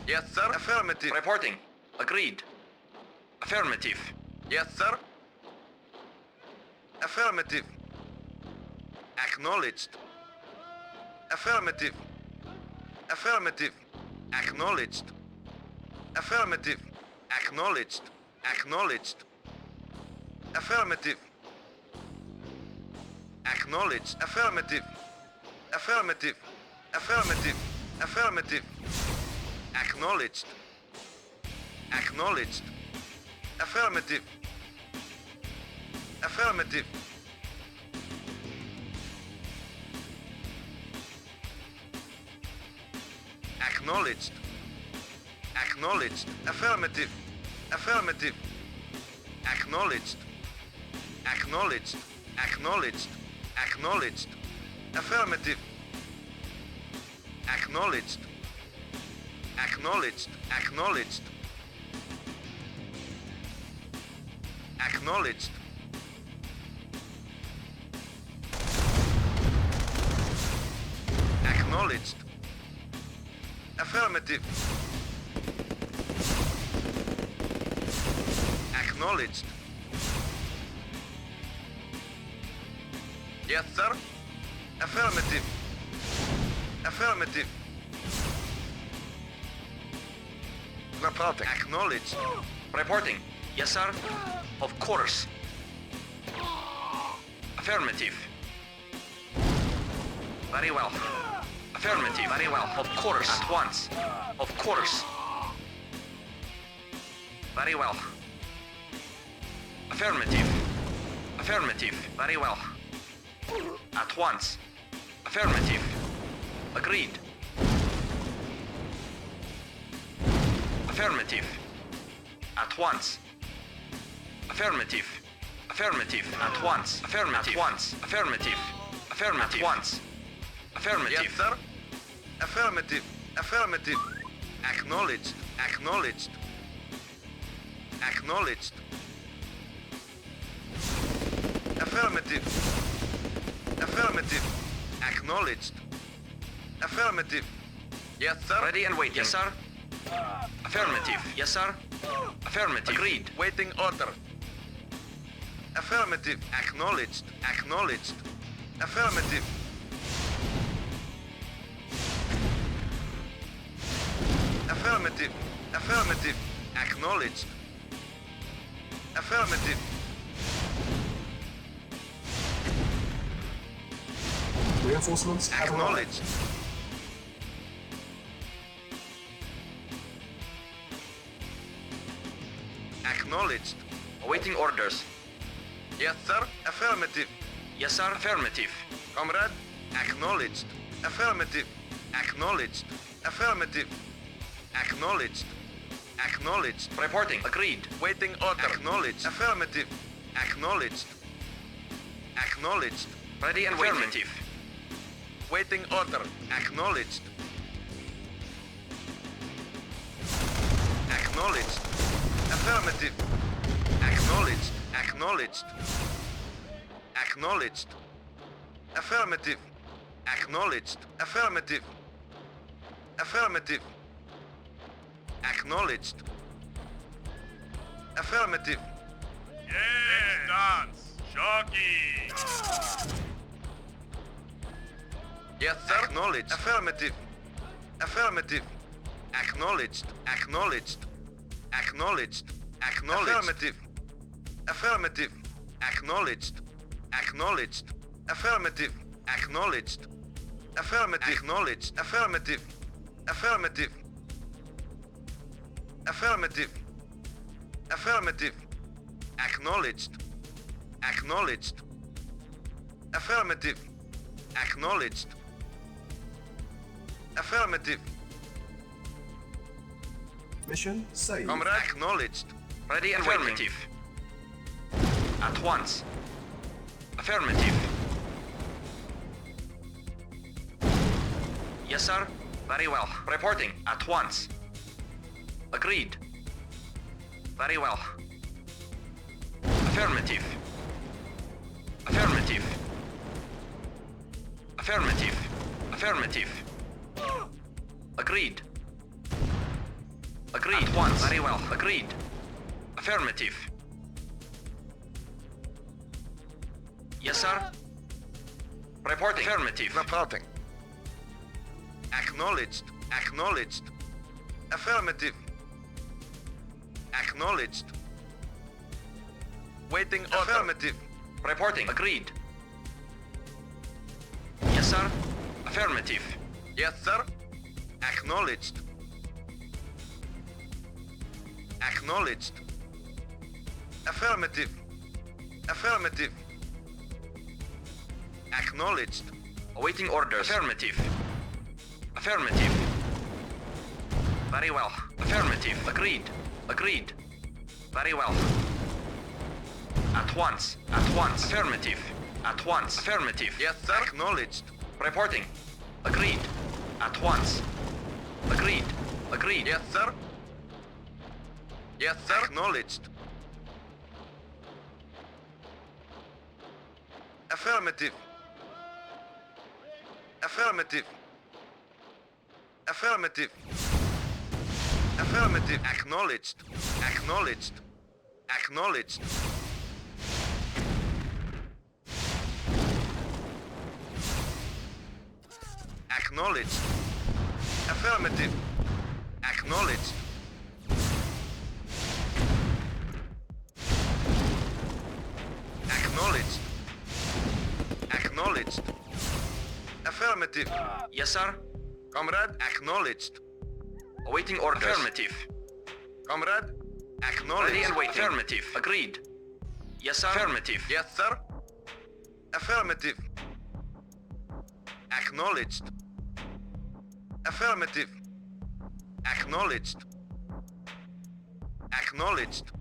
Yes, sir. Affirmative. Reporting. Agreed. Affirmative. Yes, sir. Affirmative. Acknowledged. Affirmative. Affirmative. Acknowledged. Affirmative. Acknowledged. Acknowledged. Affirmative. Acknowledged. Affirmative. Affirmative. Affirmative. Affirmative. Acknowledged. Acknowledged. Affirmative. Affirmative. Acknowledged. Acknowledged. Affirmative. Affirmative. Acknowledged. Acknowledged. Acknowledged. Acknowledged. Affirmative. Acknowledged. Acknowledged. Acknowledged. Acknowledged. Acknowledged. Affirmative. Acknowledged. Yes, sir. Affirmative. Affirmative. Reporting. Acknowledged. Reporting. Yes, sir. Of course. Affirmative. Very well. Affirmative. Very well. Of course. At once. Of course. Very well. Affirmative. Affirmative. Very well. At once. Affirmative. Agreed. Affirmative. At once. Affirmative. Affirmative. At once. Affirmative. At once. Affirmative. Affirmative. At once. Affirmative. Yes, sir. Affirmative. Affirmative. Acknowledged. Acknowledged. Acknowledged. Affirmative. Affirmative. Acknowledged. Affirmative. Yes, sir. Ready and waiting. Yes, sir. Affirmative. Yes, sir. Affirmative. Agreed. Waiting order. Affirmative. Acknowledged. Acknowledged. Affirmative. Affirmative. Affirmative. Acknowledged. Affirmative. Reinforcements have arrived. Acknowledged. Acknowledged. Awaiting orders. Yes, sir. Affirmative. Yes, sir. Affirmative. Comrade. Acknowledged. Affirmative. Acknowledged. Affirmative. Acknowledged. Acknowledged. Reporting. Agreed. Waiting order. Acknowledged. Affirmative. Acknowledged. Acknowledged. Ready and affirmative. Waiting order. Acknowledged. Acknowledged. Affirmative. Acknowledged. Acknowledged. Acknowledged. Affirmative. Acknowledged. Affirmative. Affirmative. Acknowledged. Affirmative. Yes, dance. Shocking. Yes, sir. Acknowledged. Affirmative. Affirmative. Acknowledged. Acknowledged. Acknowledged. Acknowledged. Affirmative. Affirmative. Acknowledged. Acknowledged. Affirmative. Acknowledged. Affirmative. Acknowledged. Affirmative. Affirmative. Affirmative. Affirmative. Acknowledged. Acknowledged. Affirmative. Acknowledged. Affirmative. Mission saved. Comrade. Acknowledged. Ready and Affirmative. waiting. At once. Affirmative. Yes, sir. Very well. Reporting. At once. Agreed. Very well. Affirmative. Affirmative. Affirmative. Affirmative. Agreed. Agreed. At once. Very well. Agreed. Affirmative. Yes, sir. Reporting. Affirmative. Reporting. Acknowledged. Acknowledged. Affirmative. Acknowledged. Waiting order. Affirmative. Reporting. Agreed. Yes, sir. Affirmative. Yes, sir. Acknowledged. Acknowledged. Affirmative. Affirmative. Acknowledged. Awaiting orders. Affirmative. Affirmative. Very well. Affirmative. Agreed. Agreed. Very well. At once. At once. Affirmative. At once. Affirmative. Yes, sir. Acknowledged. Reporting. Agreed. At once. Agreed. Agreed. Yes, sir. Yes, sir. Acknowledged. Affirmative. Affirmative. Affirmative. Affirmative. Acknowledged. Acknowledged. Acknowledged. Acknowledged. Affirmative. Acknowledged. Acknowledged. Acknowledged. Affirmative. Yes, sir. Comrade, acknowledged. Awaiting orders. Affirmative. Comrade, acknowledged. Ready and waiting. Affirmative. Agreed. Yes, sir. Affirmative. Yes, sir. Affirmative. Acknowledged. Affirmative. Acknowledged. Acknowledged.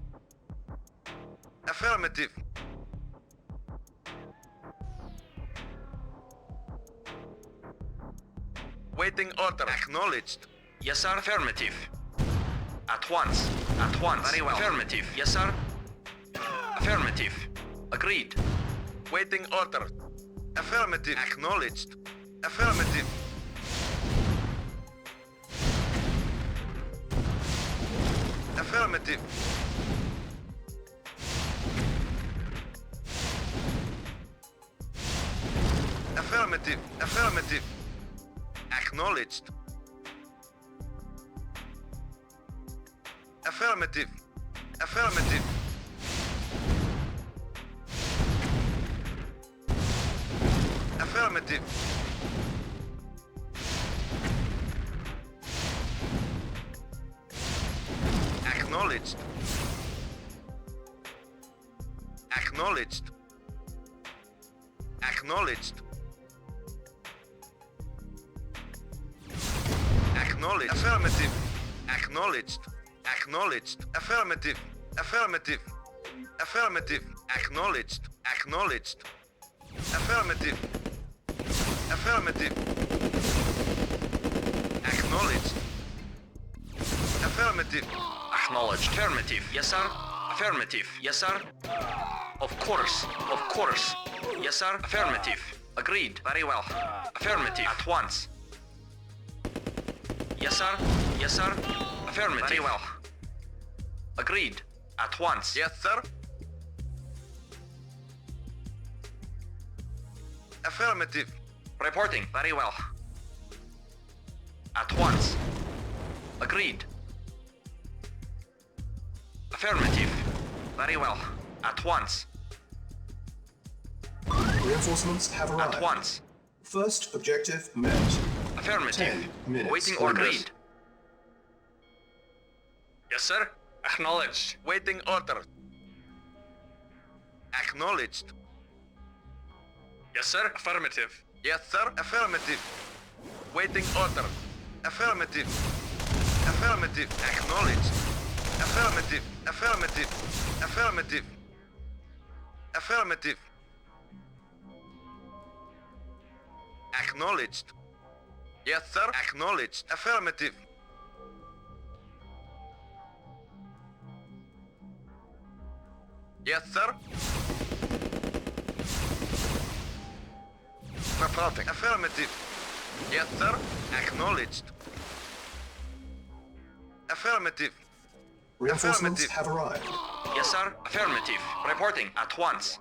Affirmative. Waiting order. Acknowledged. Yes, sir. Affirmative. At once. At once. Very well. Affirmative. Yes, sir. Affirmative. Agreed. Waiting order. Affirmative. Acknowledged. Affirmative. Affirmative. Affirmative. Affirmative. Acknowledged. Affirmative. Affirmative. Affirmative. Acknowledged. Acknowledged. Acknowledged. Acknowledged. Affirmative. Acknowledged. Acknowledged. Affirmative. Affirmative. Affirmative. Acknowledged. Acknowledged. Affirmative. Affirmative. Acknowledged. Affirmative. Acknowledged. Affirmative. Yes, sir. Affirmative. Yes, sir. Of course. Of course. Yes, sir. Affirmative. Agreed. Very well. Affirmative. At once. Yes, sir. Yes, sir. Affirmative. Very well. Agreed. At once. Yes, sir. Affirmative. Reporting. Very well. At once. Agreed. Affirmative. Very well. At once. Reinforcements have arrived. At once. First objective met. Affirmative. 10 minutes. Waiting orders. Agreed. Yes, sir. Acknowledged. Waiting order. Acknowledged. Yes, sir. Affirmative. Yes, sir. Affirmative. Waiting order. Affirmative. Affirmative. Acknowledged. Affirmative. Affirmative. Affirmative. Affirmative. Acknowledged. Yes, sir. Acknowledged. Affirmative. Yes, sir. Reporting. Affirmative. Yes, sir. Acknowledged. Affirmative. Reinforcements Affirmative. have arrived. Yes, sir. Affirmative. Reporting at once.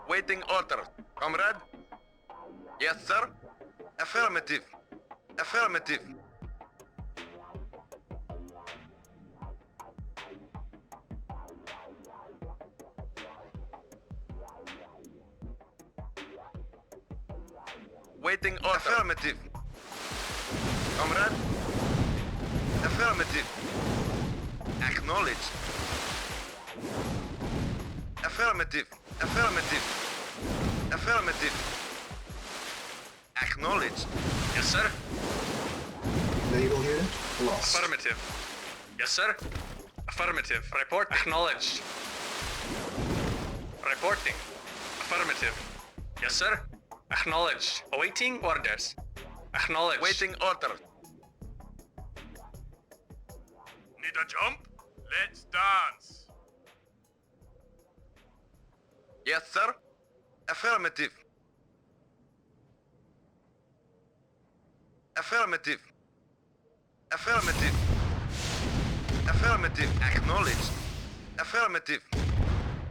Waiting order. Comrade? Yes, sir. Affirmative. Affirmative. Waiting order. Affirmative. Comrade? Affirmative. Acknowledged. Affirmative. Affirmative. Affirmative. Acknowledged. Yes, sir. Naval unit lost. Affirmative. Yes, sir. Affirmative. Report acknowledged. Reporting. Affirmative. Yes, sir. Acknowledged. Awaiting orders. Acknowledged. Waiting order. Need a jump? Let's dance. Yes, sir. Affirmative. Affirmative. Affirmative. Affirmative. Acknowledged. Affirmative.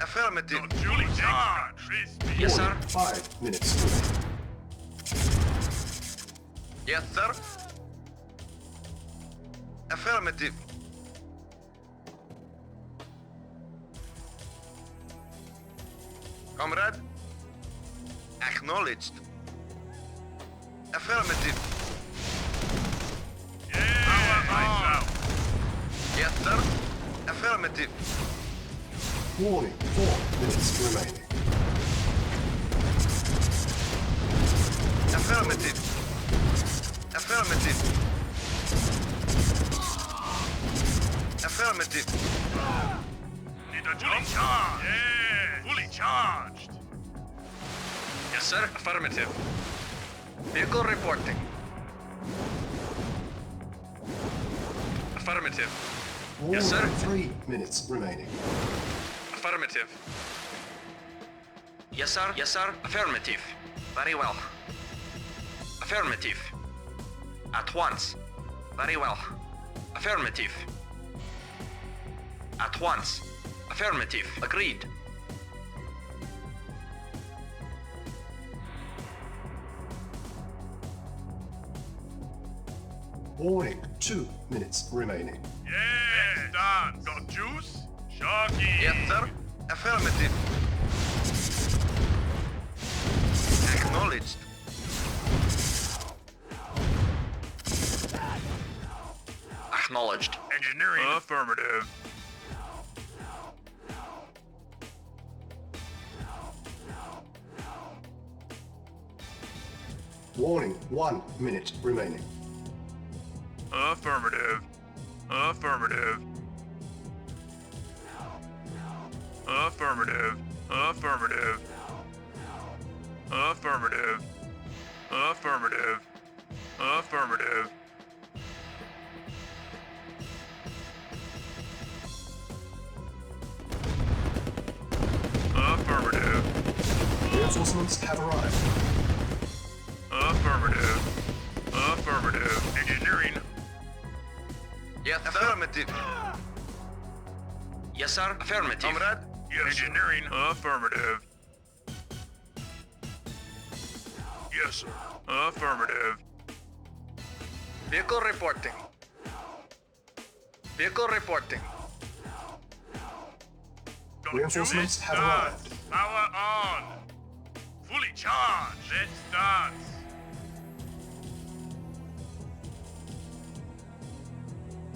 Affirmative. Not Julie John. Crispy. Yes, sir. 5 minutes remaining. Yes, sir. Affirmative. Comrade? Acknowledged. Affirmative. Yeah. Lights out. Yes, sir. Affirmative. Warning, 4 minutes remaining. Affirmative. Affirmative. Affirmative. Need a jump? Yeah. Fully charged. Yes, sir. Affirmative. Vehicle reporting. Affirmative. Warning, Yes, sir. 3 minutes remaining. Affirmative. Yes, sir. Yes, sir. Affirmative. Very well. Affirmative. At once. Very well. Affirmative. At once. Affirmative. Agreed. Warning, 2 minutes remaining. Yeah. Dance. Got juice? Sharky. Yes, sir. Affirmative. Acknowledged. Acknowledged. Engineering. Affirmative. Warning, 1 minute remaining. Affirmative. Affirmative. Affirmative. Affirmative. Affirmative. Affirmative. Affirmative. Affirmative. Reinforcements have arrived. Affirmative. Affirmative. Engineering. Yes, affirmative. Yes, sir. Affirmative. Comrade? Yes. Engineering. Affirmative. Yes, sir. Affirmative. Vehicle reporting. Vehicle reporting. Got Reinforcements juice? have Dance. arrived. Power on. Fully charged. Let's dance.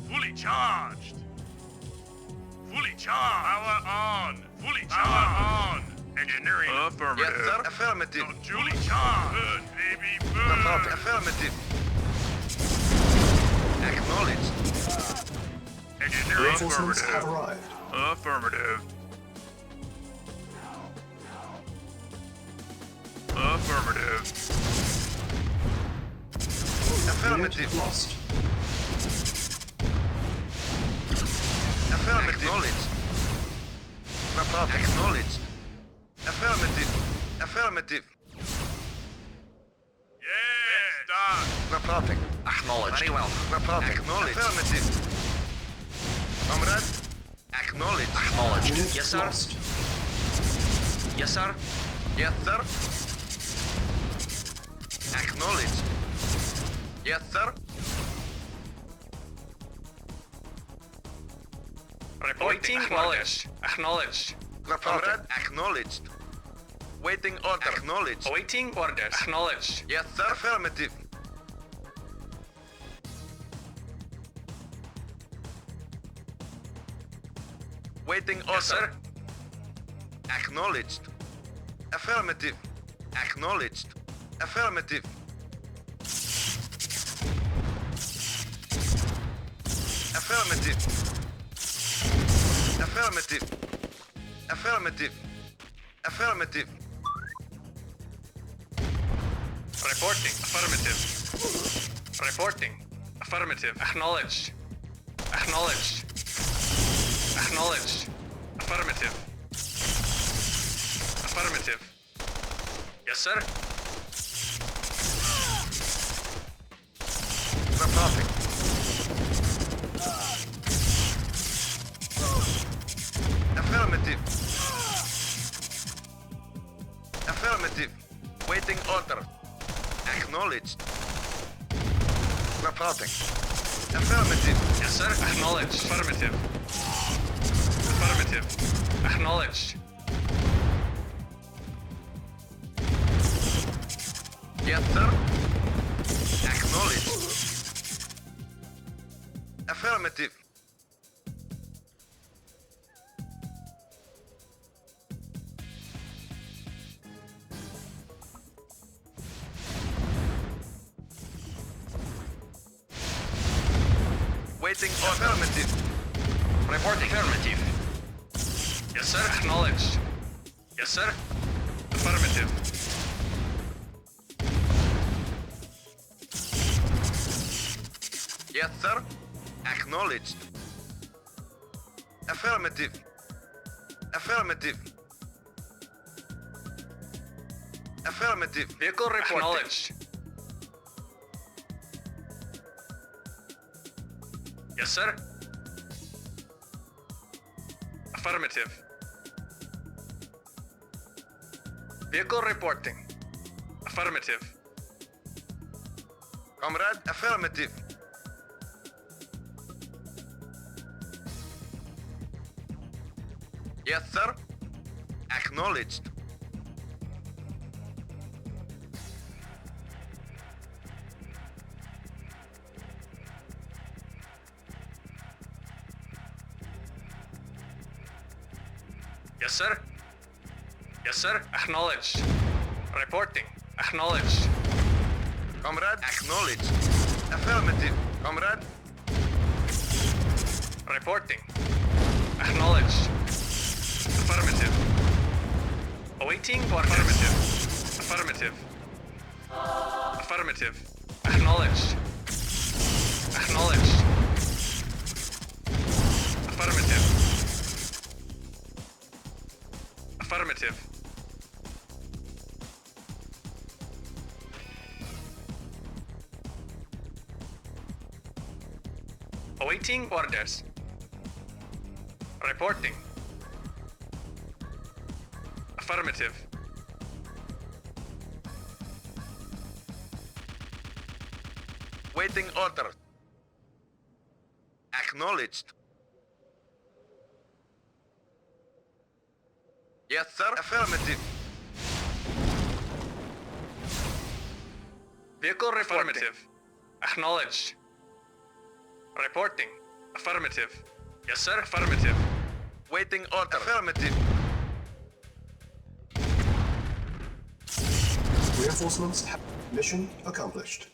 Fully charged. Fully charged. Power on. Fully charged. Power on. Engineering. Affirmative. Yes, sir. Affirmative. Got Julie charged. Burn, baby, Affirmative. burn. Affirmative. Acknowledged. Engineering. Reinforcements have Affirmative. arrived. Affirmative. Affirmative. Affirmative. Unit lost. Affirmative. Acknowledged. Acknowledged. Affirmative. Affirmative. Yeah. Let's dance. Perfect. Acknowledged. Very well. Reporting. Acknowledged. Affirmative. Comrade. Acknowledged. Acknowledged. Unit Yes, sir. lost. Yes, sir. Yes, sir. Acknowledged. Yes, sir. Reporting. Acknowledged. Acknowledged. Comrade. Acknowledged. Waiting order. Acknowledged. Awaiting orders. Acknowledged. Yes, sir. Affirmative. Waiting order. Yes, sir. Acknowledged. Affirmative. Acknowledged. Affirmative. Affirmative. Affirmative. Affirmative. Affirmative. Reporting. Affirmative. Reporting. Affirmative. Acknowledged. Acknowledged. Acknowledged. Affirmative. Affirmative. Yes, sir. Reporting. Affirmative. Affirmative. Waiting order. Acknowledged. Reporting. Affirmative. Yes, sir. Acknowledged. Affirmative. Affirmative. Acknowledged. Yes, sir. Acknowledged. Affirmative. Waiting order. Affirmative. Reporting. Affirmative. Yes, sir. Acknowledged. Yes, sir. Affirmative. Yes, sir. Acknowledged. Affirmative. Affirmative. Affirmative. Vehicle reporting. Acknowledged. Yes, sir. Affirmative. Vehicle reporting. Affirmative. Comrade, affirmative. Yes, sir. Acknowledged. Yes, sir. Yes, sir. Acknowledged. Reporting. Acknowledged. Comrade, acknowledged. Affirmative. Comrade, Reporting. Acknowledged. Affirmative. Awaiting for affirmative. Affirmative. Affirmative. Acknowledged. Acknowledged. Affirmative. Affirmative. Awaiting orders. Reporting. Affirmative. waiting order. Acknowledged. Yes, sir. Affirmative. Vehicle affirmative. Acknowledged. Reporting. Affirmative. Yes, sir. Affirmative. Waiting order. Affirmative. Reinforcements have mission accomplished.